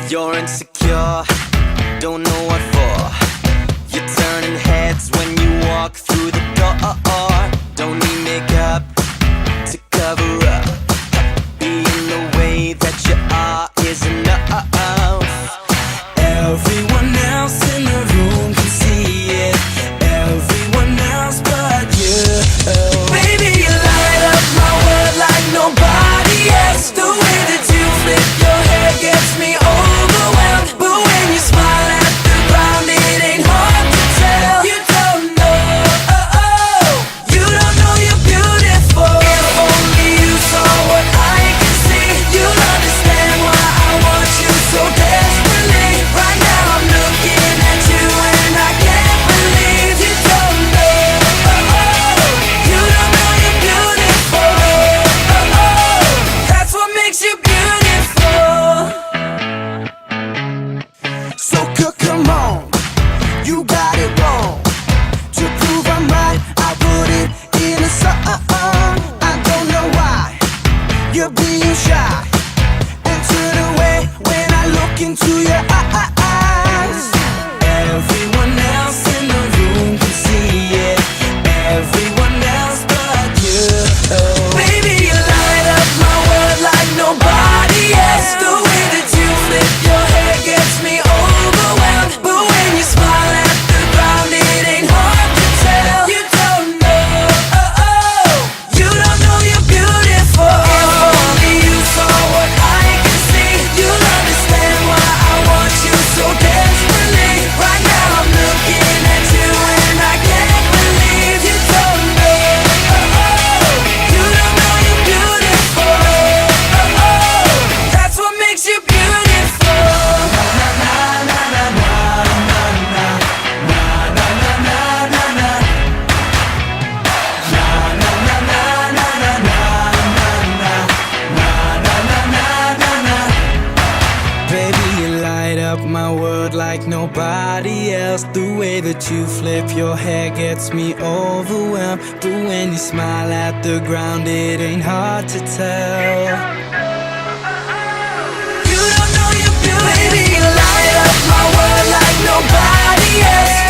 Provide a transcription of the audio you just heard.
You're insecure, don't know what for. You're turning heads when you walk through the door. Don't need makeup to cover up. Being the way that you are is enough. Everyone else in the room can see it. Everyone else but you. Baby, you light up my world like nobody else. The way that you flip your hair gets me overwhelmed. But when you smile at the ground, it ain't hard to tell. You don't know, you don't know you're beautiful. If only you saw what I can see, you'll understand why I want you so desperately. Right now I'm looking at you and I can't believe you don't know, you don't know you're beautiful. That's what makes you beautiful. So come on, you got it wrong. To prove I'm right, I put it in a song. I don't know why you're being shy and turn away when I look into your eyes. Everyone else in the room can see it. Everyone else but you. Baby, you light up my world like nobody else. The way that you flip your hair gets me overwhelmed. But when you smile at the ground, it ain't hard to tell. You don't know, you don't know you're beautiful. If only you saw what I can see, you'll understand why I want you so desperately. Right now I'm looking at you and I can't believe you don't know, you don't know you're beautiful. That's what makes you beautiful. Baby, you light up my world like nobody else. The way that you flip your hair gets me overwhelmed. But when you smile at the ground, it ain't hard to tell. You don't know you're beautiful. Baby, you light up my world like nobody else.